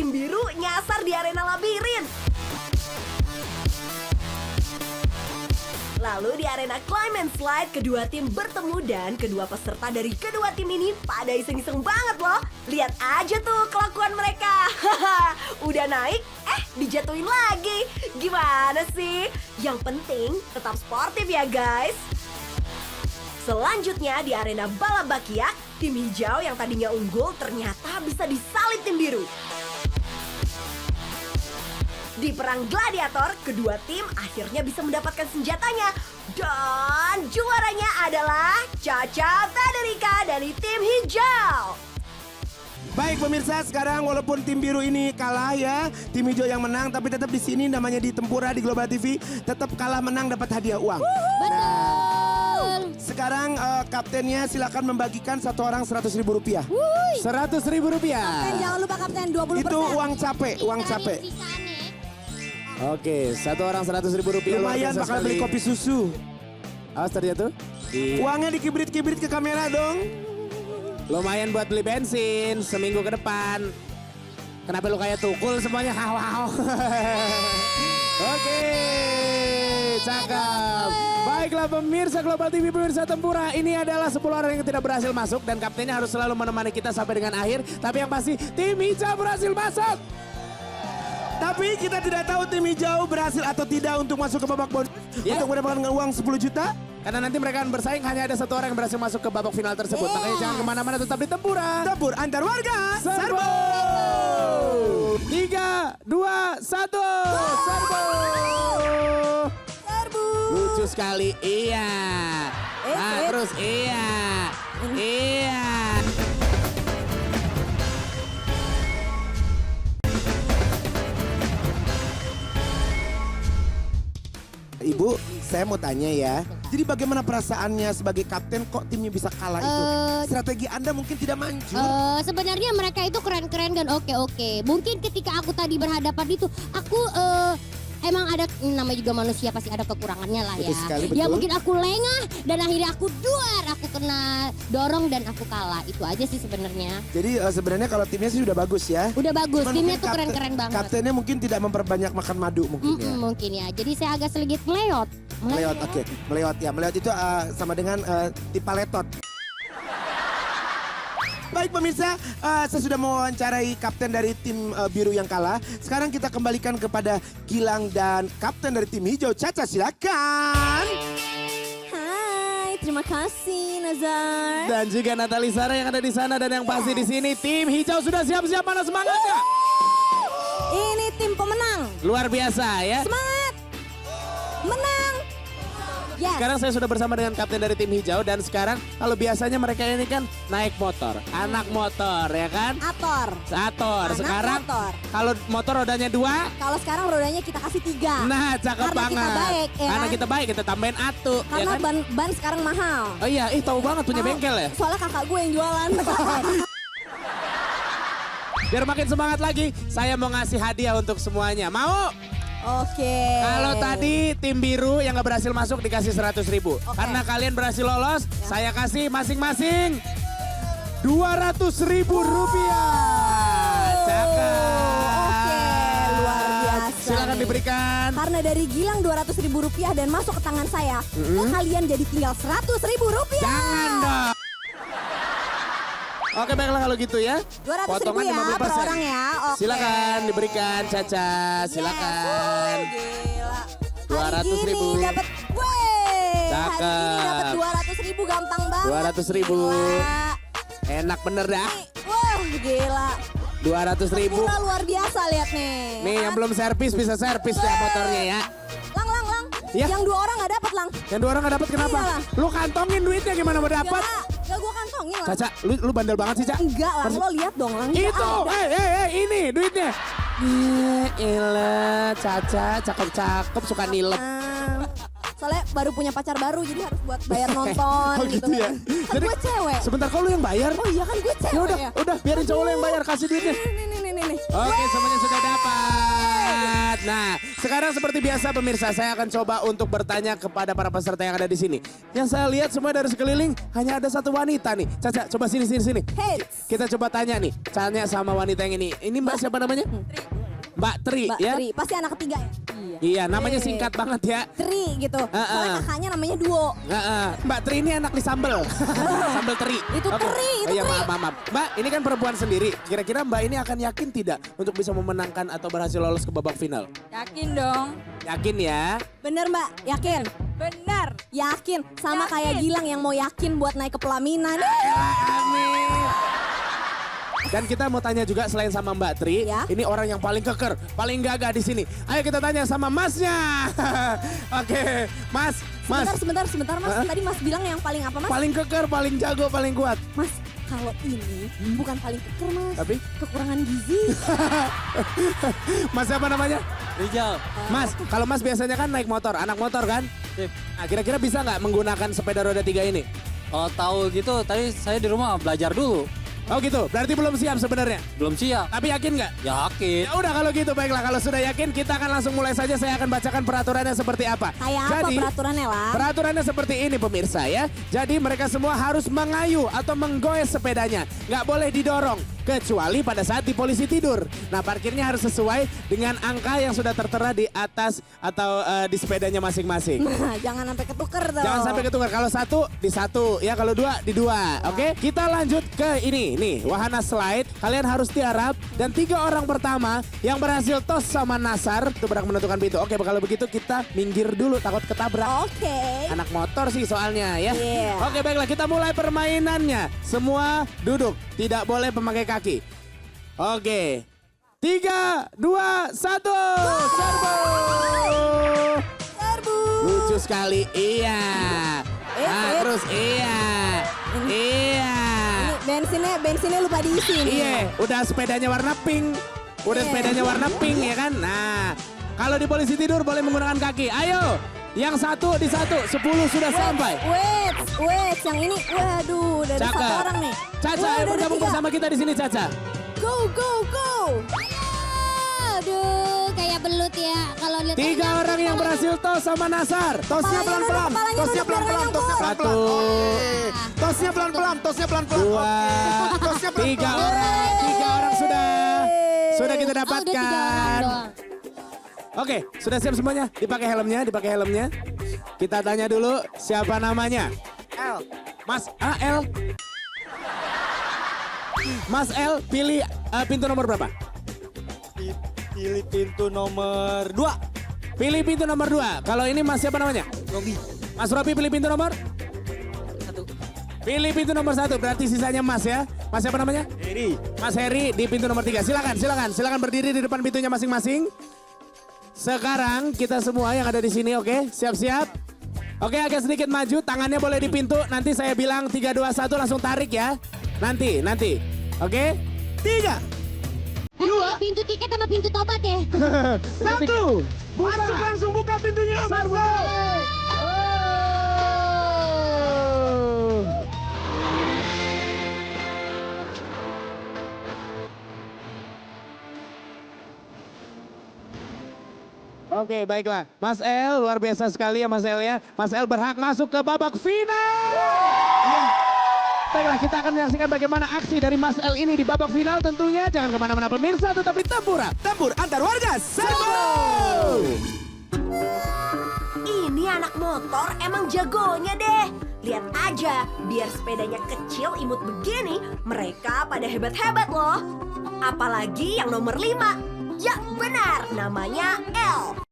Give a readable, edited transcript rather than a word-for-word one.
tim biru nyasar di arena labirin. Lalu di arena climb and slide, kedua tim bertemu dan kedua peserta dari kedua tim ini pada iseng-iseng banget loh. Lihat aja tuh kelakuan mereka. Udah naik, dijatuhin lagi. Gimana sih? Yang penting tetap sportif ya guys. Selanjutnya di arena balap bakiak, tim hijau yang tadinya unggul ternyata bisa disalip tim biru. Di perang gladiator, kedua tim akhirnya bisa mendapatkan senjatanya. Dan juaranya adalah Caca Federica dari tim hijau. Baik pemirsa, sekarang walaupun tim biru ini kalah ya, tim hijau yang menang, tapi tetap di sini namanya di Tempura di Global TV, tetap kalah menang dapat hadiah uang. Betul. Sekarang kaptennya silakan membagikan satu orang 100.000 rupiah. 100.000 rupiah. Kapten jangan lupa kapten 20%. Itu uang capek, uang capek. Oke, satu orang 100.000 rupiah. Lumayan bakal beli kopi susu. Awas terjatuh. Uangnya dikibrit-kibrit ke kamera dong. Lumayan buat beli bensin seminggu ke depan. Kenapa lu kayak tukul semuanya? Wow. Oke, cakep. Baiklah pemirsa Global TV, pemirsa Tempura. Ini adalah 10 orang yang tidak berhasil masuk. Dan kaptennya harus selalu menemani kita sampai dengan akhir. Tapi yang pasti tim hijau berhasil masuk. Tapi kita tidak tahu tim hijau berhasil atau tidak untuk masuk ke babak bonus. Untuk mendapatkan uang 10 juta. Karena nanti mereka akan bersaing, hanya ada satu orang yang berhasil masuk ke babak final tersebut. Makanya jangan kemana-mana, tetap di Tempura. Tempur antar warga. Serbu. 3, 2, 1. Serbu. Serbu. Lucu sekali, iya. Nah, terus iya. Iya. Ibu, saya mau tanya ya. Jadi bagaimana perasaannya sebagai kapten kok timnya bisa kalah itu? Strategi Anda mungkin tidak manjur. Sebenarnya mereka itu keren-keren dan oke-oke. Mungkin ketika aku tadi berhadapan itu, aku emang ada namanya juga manusia pasti ada kekurangannya lah ya. Betul sekali, Ya betul. mungkin aku lengah dan akhirnya aku duar, aku kena dorong dan aku kalah. Itu aja sih sebenarnya. Jadi sebenarnya kalau timnya sih udah bagus ya. Udah bagus, Cuman timnya mungkin tuh keren-keren banget. Kaptennya mungkin tidak memperbanyak makan madu mungkin ya. Mungkin ya. Jadi saya agak sedikit meleot. Meleot, oke. Meleot ya. Meleot itu sama dengan tipaletot. Baik pemirsa, saya sudah mewawancarai kapten dari tim biru yang kalah. Sekarang kita kembalikan kepada Gilang dan kapten dari tim hijau. Caca silakan. Hai, terima kasih Nazar. Dan juga Natali Sara yang ada di sana dan yang pasti di sini tim hijau sudah siap-siap, mana semangatnya? Ini tim pemenang. Luar biasa ya. Semangat. Menang. Yes. Sekarang saya sudah bersama dengan kapten dari tim hijau dan sekarang kalau biasanya mereka ini kan naik motor, anak motor ya kan? Ator. Ator. Anak Sekarang motor. kalau motor rodanya 2. Kalau sekarang rodanya kita kasih 3. Nah, cakep Karena banget. kita baik, ya Karena kan? kita baik, kita tambahin atu. Karena ya kan? ban sekarang mahal. Oh iya, tahu banget punya Tahu. bengkel ya. Soalnya kakak gue yang jualan. Biar makin semangat lagi, saya mau ngasih hadiah untuk semuanya. Mau? Oke. Kalau tadi tim biru yang gak berhasil masuk dikasih 100.000. Karena kalian berhasil lolos, saya kasih masing-masing 200.000 rupiah. Cakep. Oke, luar biasa. Silakan nih. diberikan. Karena dari Gilang 200.000 rupiah dan masuk ke tangan saya, kalian jadi tinggal 100.000 rupiah. Jangan dong. Oke baiklah kalau gitu ya. 200.000 ya per orang ya. Oke. Silakan diberikan Caca, silakan. Gila. 200.000. Hari gini dapat, Cakep. Hari ini dapat 200.000 gampang banget. 200.000. Gila. Enak bener dah. Wah, gila. 200.000. Murah luar biasa lihat nih. Nih yang belum servis bisa servis deh motornya ya. Lang. Ya. Yang 2 orang nggak dapat Lang. Yang 2 orang gak dapet kenapa? Iya lah. Lu kantongin duitnya gimana mau dapet? Enggak gua kantongin Lang. Caca, lu bandel banget sih Caca. Enggak Lang, lo lihat dong Lang. Nggak Itu, ada. ini duitnya. Elah, Caca, cakep-cakep suka nilep. Soalnya baru punya pacar baru jadi harus buat bayar nonton Oh gitu ya. Kan gue cewek. Sebentar kok lu yang bayar? Oh iya kan gue cewek Ya udah biarin cowok lu yang bayar, kasih duitnya. Nih. Oke, semuanya sudah dapat. banget. Nah, sekarang seperti biasa pemirsa, saya akan coba untuk bertanya kepada para peserta yang ada di sini. Yang saya lihat semua dari sekeliling hanya ada satu wanita nih. Caca, coba sini. Hey. Kita coba tanya nih, tanya sama wanita yang ini. Ini Mbak siapa namanya? Mbak Tri, Mbak ya? Tri, pasti anak ketiga ya? Iya, namanya singkat banget ya. Tri gitu. Soalnya kakaknya namanya Duo. Mbak Tri ini anak di sambel. Sambel teri. Itu Oke. teri, itu Iya, teri. maaf. Mbak, ini kan perempuan sendiri. Kira-kira Mbak ini akan yakin tidak untuk bisa memenangkan atau berhasil lolos ke babak final? Yakin dong. Yakin ya? Bener Mbak, yakin? Bener. Yakin. Sama kayak Gilang yang mau yakin buat naik ke pelaminan. Amin. Dan kita mau tanya juga selain sama Mbak Tri, Ya. ini orang yang paling keker, paling gagah di sini. Ayo kita tanya sama Masnya. Oke, Mas. Sebentar Mas. Tadi Mas bilang yang paling apa Mas? Paling keker, paling jago, paling kuat. Mas, kalau ini bukan paling keker Mas. Tapi? Kekurangan gizi. Mas siapa namanya? Rijal. Mas, kalau Mas biasanya kan naik motor, anak motor kan? Sip. Nah, kira-kira bisa nggak menggunakan sepeda roda 3 ini? Kalau tahu gitu, tadi saya di rumah belajar dulu. Oh gitu, berarti belum siap sebenarnya. Belum siap. Tapi yakin nggak? Yakin. Ya udah kalau gitu baiklah, kalau sudah yakin kita akan langsung mulai saja. Saya akan bacakan peraturannya seperti apa. Kayak apa peraturannya lah? Peraturannya seperti ini pemirsa ya. Jadi mereka semua harus mengayuh atau menggoes sepedanya. Nggak boleh didorong. Kecuali pada saat di polisi tidur. Nah parkirnya harus sesuai dengan angka yang sudah tertera di atas atau di sepedanya masing-masing. Nah, jangan sampai ketuker tuh. Jangan sampai ketukar. Kalau satu di satu, ya kalau dua di dua. Oke, kita lanjut ke ini nih, wahana slide. Kalian harus tiarap dan 3 orang pertama yang berhasil tos sama Nasar itu berhak menentukan pintu. Oke, kalau begitu kita minggir dulu takut ketabrak. Oke. Anak motor sih soalnya ya. Iya. Oke, baiklah kita mulai permainannya. Semua duduk, tidak boleh pemakai kaki. Oke. 3, 2, 1. Serbu. Serbu. Lucu sekali, iya. Nah, terus iya. Iya. Ini bensinnya lupa diisi nih. Iya, udah sepedanya warna pink. Udah Iya. sepedanya warna pink ya kan? Nah, kalau di polisi tidur boleh menggunakan kaki. Ayo, yang satu di satu, 10 sudah sampai. Wait, yang ini, waduh, dari satu Cakep. orang nih. Caca, Wah, ayo dari bergabung 3. bersama kita di sini, Caca. Go. Aduh, kayak belut ya kalau lihat. 3 orang yang berhasil tos sama Nasar. Tosnya Kepalanya pelan-pelan, dulu, kepalanya tosnya dulu, biar pelan-pelan, nggak tosnya nyangkut. pelan-pelan. Satu. Oke. Tosnya pelan-pelan, tosnya pelan-pelan. 2, Oke. Tosnya 3 pelan-pelan. orang. 3 orang sudah kita Oh, udah 3 orang dapatkan. doang. Oke, sudah siap semuanya? Dipakai helmnya. Kita tanya dulu siapa namanya? L. Mas L. Mas L pilih pintu nomor berapa? Pilih pintu nomor 2. Pilih pintu nomor 2. Kalau ini Mas siapa namanya? Robi. Mas Robi pilih pintu nomor? 1. Pilih pintu nomor 1. Berarti sisanya Mas ya. Mas siapa namanya? Heri. Mas Heri di pintu nomor 3. Silakan berdiri di depan pintunya masing-masing. Sekarang kita semua yang ada di sini, oke? Siap-siap. Oke, agak sedikit maju, tangannya boleh di pintu. Nanti saya bilang 3, 2, 1 langsung tarik ya. Nanti. Oke? 3, Pintu tiket sama pintu tobat ya. 1. Masuk langsung buka pintunya. Masuk. Oke, baiklah. Mas El, luar biasa sekali ya Mas El ya. Mas El berhak masuk ke babak final. Baiklah, kita akan menyaksikan bagaimana aksi dari Mas El ini di babak final tentunya. Jangan kemana-mana pemirsa, tetap di Tempura. Tempur antar warga. Serbu. Ini anak motor emang jagonya deh. Lihat aja, biar sepedanya kecil imut begini, mereka pada hebat-hebat loh. Apalagi yang nomor 5. Ya benar, namanya L.